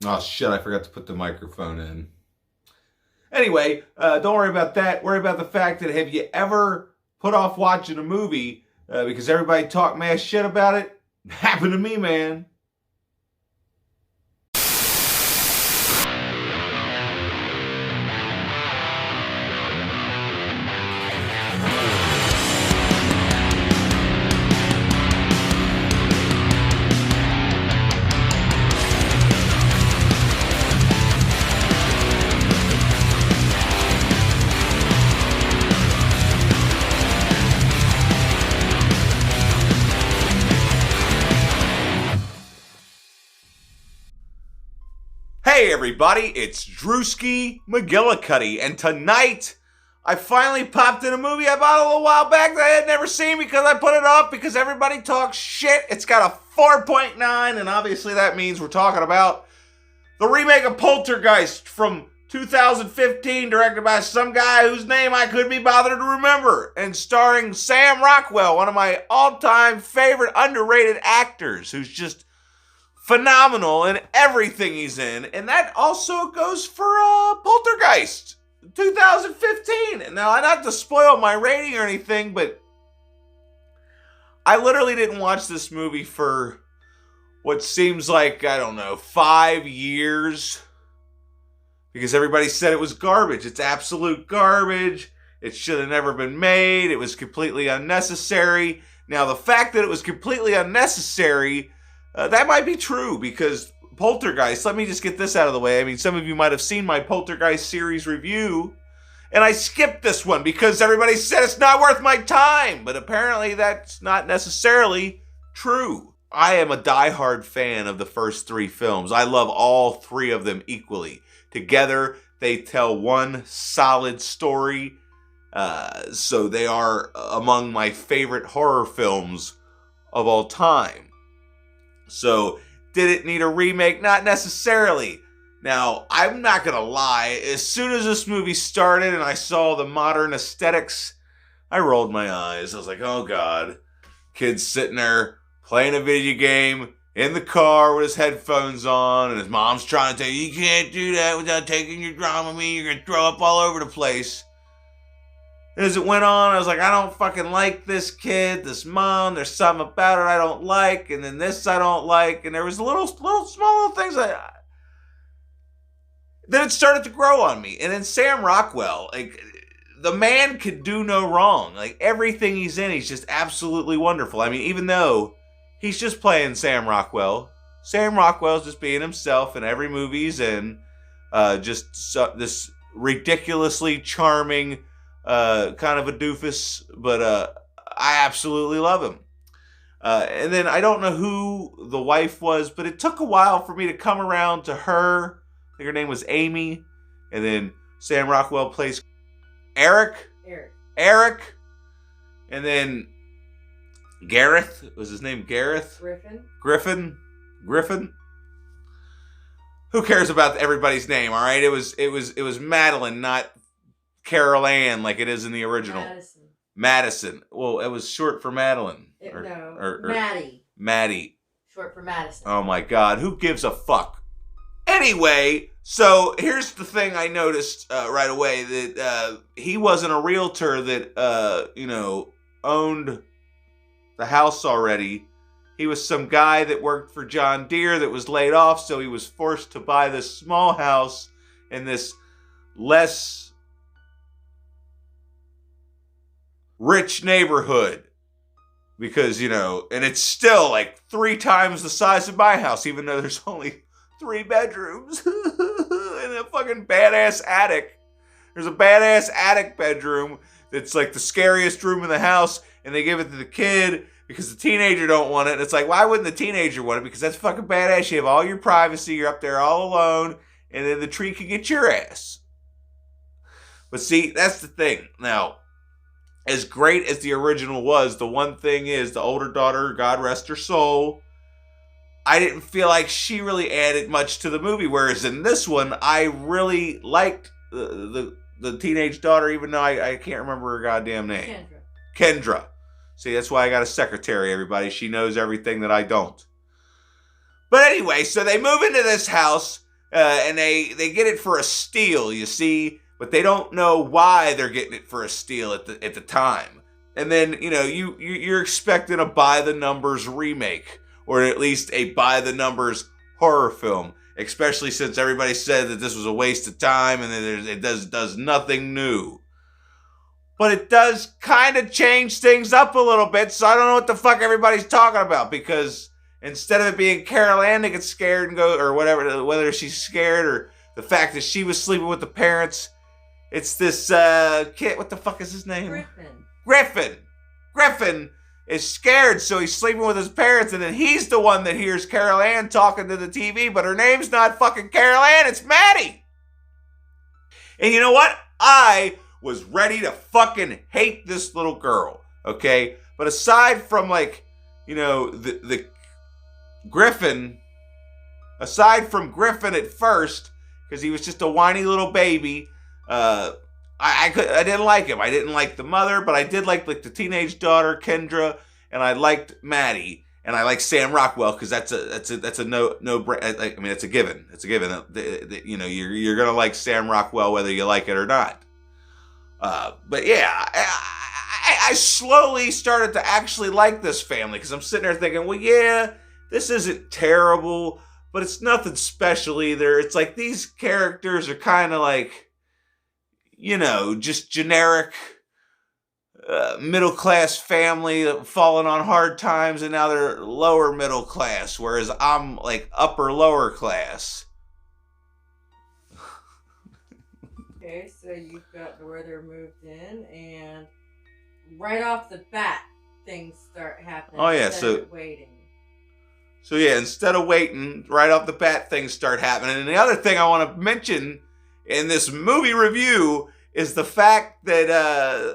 Oh shit, I forgot to put the microphone in. Anyway, don't worry about that. Worry about the fact that have you ever put off watching a movie because everybody talk mass shit about it? Happened to me, man. Hey everybody, it's Drewski McGillicuddy, and tonight I finally popped in a movie I bought a little while back that I had never seen because I put it off because everybody talks shit. It's got a 4.9, and obviously that means we're talking about the remake of Poltergeist from 2015, directed by some guy whose name I couldn't be bothered to remember, and starring Sam Rockwell, one of my all-time favorite underrated actors, who's just phenomenal in everything he's in. And that also goes for Poltergeist 2015. And now, not to spoil my rating or anything, but I literally didn't watch this movie for what seems like, I don't know, 5 years, because everybody said it was garbage. It's absolute garbage. It should have never been made. It was completely unnecessary. Now, the fact that it was completely unnecessary, that might be true, because Poltergeist, let me just get this out of the way. I mean, some of you might have seen my Poltergeist series review, and I skipped this one because everybody said it's not worth my time, but apparently that's not necessarily true. I am a diehard fan of the first 3 films. I love all 3 of them equally. Together, they tell one solid story, so they are among my favorite horror films of all time. So, did it need a remake? Not necessarily. Now, I'm not gonna lie, as soon as this movie started and I saw the modern aesthetics, I rolled my eyes. I was like, oh god. Kid's sitting there playing a video game in the car with his headphones on, and his mom's trying to tell you, you can't do that without taking your Dramamine, you're gonna throw up all over the place. And as it went on, I was like, I don't fucking like this kid, this mom, there's something about it I don't like, and then this I don't like, and there was small little things then it started to grow on me. And then Sam Rockwell, like, the man could do no wrong. Like, everything he's in, he's just absolutely wonderful. I mean, even though he's just playing Sam Rockwell's just being himself in every movie he's in, this ridiculously charming, kind of a doofus, but I absolutely love him. And then I don't know who the wife was, but it took a while for me to come around to her. I think her name was Amy. And then Sam Rockwell plays Eric. And then Gareth. Was his name Gareth? Griffin. Who cares about everybody's name, all right? It was Madeline, not Carol Ann, like it is in the original. Madison. Well, it was short for Madeline. Maddie. Short for Madison. Oh my god, who gives a fuck? Anyway, so here's the thing I noticed right away, that he wasn't a realtor that, owned the house already. He was some guy that worked for John Deere that was laid off, so he was forced to buy this small house in this less rich neighborhood, because, and it's still like 3 times the size of my house, even though there's only 3 bedrooms and a fucking badass attic. There's a badass attic bedroom that's like the scariest room in the house, and they give it to the kid because the teenager don't want it. And it's like, why wouldn't the teenager want it? Because that's fucking badass. You have all your privacy, you're up there all alone, and then the tree can get your ass. But see, that's the thing. Now, as great as the original was, the one thing is, the older daughter, God rest her soul, I didn't feel like she really added much to the movie. Whereas in this one, I really liked the teenage daughter, even though I can't remember her goddamn name. Kendra. See, that's why I got a secretary, everybody. She knows everything that I don't. But anyway, so they move into this house. and they get it for a steal, you see, but they don't know why they're getting it for a steal at the time. And then, you know, you're expecting a by the numbers remake, or at least a by the numbers horror film, especially since everybody said that this was a waste of time and that it does nothing new. But it does kind of change things up a little bit, so I don't know what the fuck everybody's talking about, because instead of it being Carol Ann that gets scared and go, or whatever, whether she's scared or the fact that she was sleeping with the parents, it's this kid, what the fuck is his name? Griffin is scared, so he's sleeping with his parents, and then he's the one that hears Carol Ann talking to the TV, but her name's not fucking Carol Ann, it's Maddie. And you know what? I was ready to fucking hate this little girl, okay? But aside from, like, you know, the Griffin, aside from Griffin at first, because he was just a whiny little baby, I didn't like him. I didn't like the mother, but I did like the teenage daughter, Kendra, and I liked Maddie, and I like Sam Rockwell, because that's a no I mean, it's a given. It's a given. You know, you're gonna like Sam Rockwell whether you like it or not. But yeah, I slowly started to actually like this family, because I'm sitting there thinking, well, yeah, this isn't terrible, but it's nothing special either. It's like these characters are kind of like, you know, just generic middle-class family falling on hard times, and now they're lower middle class, whereas I'm like upper lower class. Okay, so you've got where they're moved in, and right off the bat, things start happening. Oh yeah, instead of waiting. So yeah, instead of waiting, right off the bat, things start happening. And the other thing I want to mention in this movie review is the fact that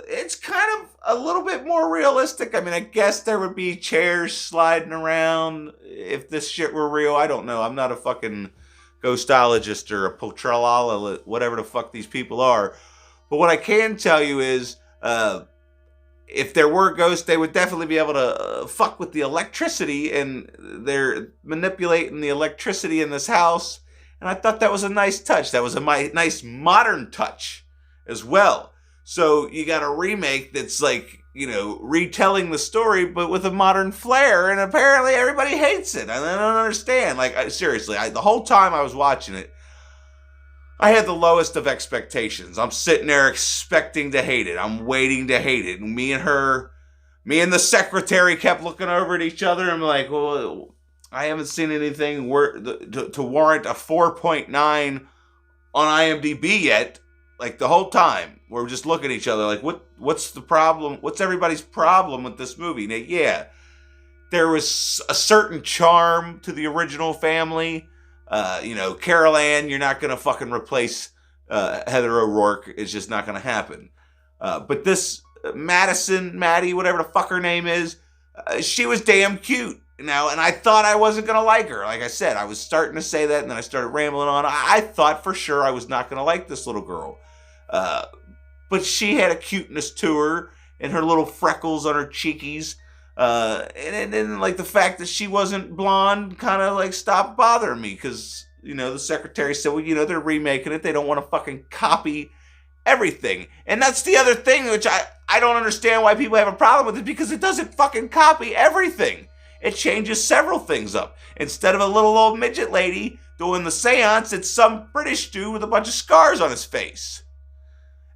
it's kind of a little bit more realistic. I mean, I guess there would be chairs sliding around if this shit were real. I don't know. I'm not a fucking ghostologist or a polterologist, whatever the fuck these people are. But what I can tell you is, if there were ghosts, they would definitely be able to fuck with the electricity, and they're manipulating the electricity in this house. And I thought that was a nice touch. That was a nice modern touch as well. So you got a remake that's like, you know, retelling the story, but with a modern flair, and apparently everybody hates it. I don't understand. Like, seriously, the whole time I was watching it, I had the lowest of expectations. I'm sitting there expecting to hate it. I'm waiting to hate it. And me and the secretary kept looking over at each other, and I'm like, well, I haven't seen anything to warrant a 4.9 on IMDb yet. Like, the whole time, we're just looking at each other like, what's the problem? What's everybody's problem with this movie? Now, yeah, there was a certain charm to the original family. You know, Carol Ann, you're not going to fucking replace Heather O'Rourke. It's just not going to happen. But this Maddie, whatever the fuck her name is, she was damn cute. Now, and I thought I wasn't going to like her. Like I said, I was starting to say that, and then I started rambling on. I thought for sure I was not going to like this little girl. But she had a cuteness to her, and her little freckles on her cheekies. And then, like, the fact that she wasn't blonde kind of, like, stopped bothering me. Because, you know, the secretary said, well, you know, they're remaking it. They don't want to fucking copy everything. And that's the other thing, which I don't understand why people have a problem with it. Because it doesn't fucking copy everything. It changes several things up. Instead of a little old midget lady doing the seance, it's some British dude with a bunch of scars on his face.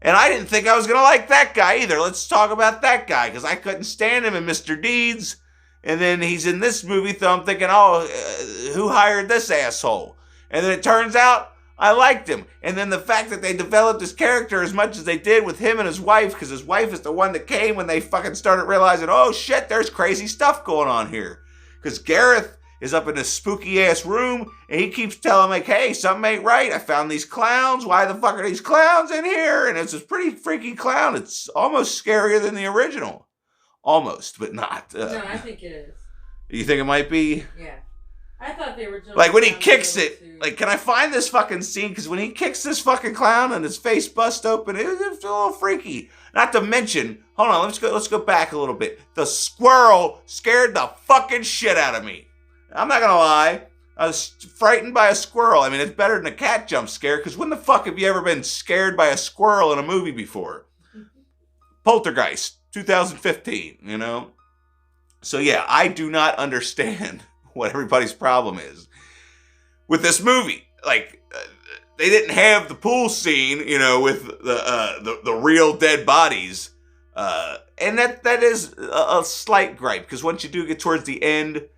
And I didn't think I was going to like that guy either. Let's talk about that guy, because I couldn't stand him in Mr. Deeds. And then he's in this movie, so I'm thinking, who hired this asshole? And then it turns out I liked him. And then the fact that they developed his character as much as they did with him and his wife, because his wife is the one that came when they fucking started realizing, oh shit, there's crazy stuff going on here. Because Gareth is up in this spooky ass room, and he keeps telling like, hey, something ain't right. I found these clowns. Why the fuck are these clowns in here? And it's this pretty freaky clown. It's almost scarier than the original. Almost, but not. No, I think it is. You think it might be? Yeah. I thought they were jumping like when he kicks it. Like, can I find this fucking scene? Because when he kicks this fucking clown and his face busts open, it's a little freaky. Not to mention, hold on, let's go back a little bit. The squirrel scared the fucking shit out of me. I'm not gonna lie. I was frightened by a squirrel. I mean, it's better than a cat jump scare, because when the fuck have you ever been scared by a squirrel in a movie before? Poltergeist, 2015, you know? So yeah, I do not understand what everybody's problem is with this movie. Like, they didn't have the pool scene, you know, with the real dead bodies. And that is a slight gripe, because once you do get towards the end,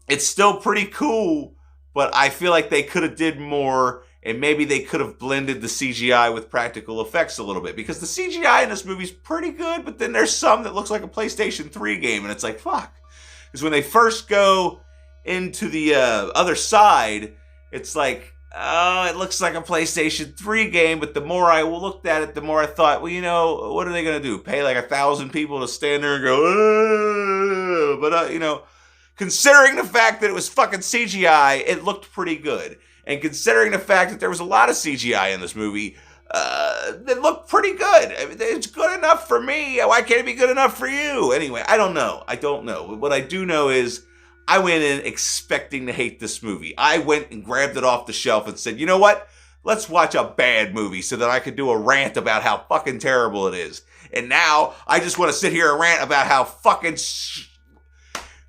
it's still pretty cool, but I feel like they could have did more, and maybe they could have blended the CGI with practical effects a little bit, because the CGI in this movie is pretty good, but then there's some that looks like a PlayStation 3 game, and it's like, fuck. Because when they first go into the other side, it's like, oh, it looks like a PlayStation 3 game, but the more I looked at it, the more I thought, well, you know, what are they going to do? Pay like 1,000 people to stand there and go, oh! But, you know, considering the fact that it was fucking CGI, it looked pretty good. And considering the fact that there was a lot of CGI in this movie, it looked pretty good. I mean, it's good enough for me. Why can't it be good enough for you? Anyway, I don't know. But what I do know is I went in expecting to hate this movie. I went and grabbed it off the shelf and said, you know what? Let's watch a bad movie so that I could do a rant about how fucking terrible it is. And now I just want to sit here and rant about how fucking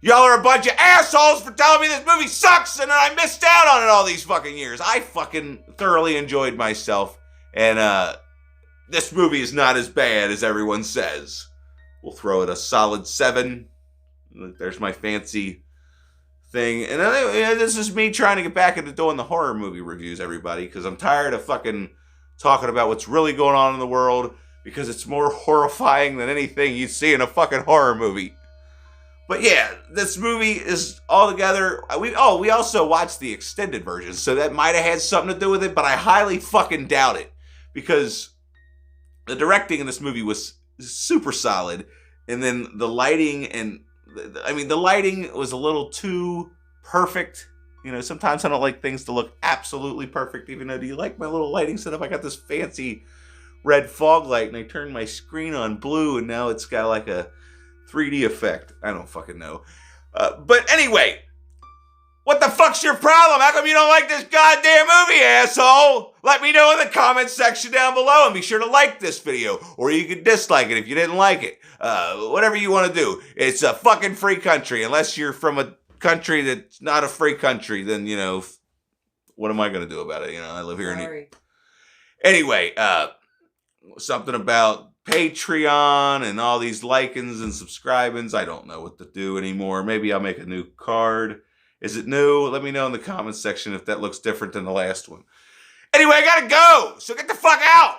y'all are a bunch of assholes for telling me this movie sucks and I missed out on it all these fucking years. I fucking thoroughly enjoyed myself. And this movie is not as bad as everyone says. We'll throw it a solid 7. There's my fancy thing. And this is me trying to get back into doing the horror movie reviews, everybody, because I'm tired of fucking talking about what's really going on in the world, because it's more horrifying than anything you see in a fucking horror movie. But yeah, this movie is all together. We also watched the extended version, so that might have had something to do with it, but I highly fucking doubt it, because the directing in this movie was super solid, and then the lighting the lighting was a little too perfect. You know, sometimes I don't like things to look absolutely perfect, even though, do you like my little lighting setup? I got this fancy red fog light, and I turned my screen on blue, and now it's got like a 3D effect. I don't fucking know. But anyway, what the fuck's your problem? How come you don't like this goddamn movie, asshole? Let me know in the comments section down below, and be sure to like this video, or you can dislike it if you didn't like it. Whatever you want to do. It's a fucking free country. Unless you're from a country that's not a free country, then, you know, what am I going to do about it? You know, I live here in... Anyway, something about Patreon and all these likings and subscribings. I don't know what to do anymore. Maybe I'll make a new card. Is it new? Let me know in the comments section if that looks different than the last one. Anyway, I gotta go, so get the fuck out!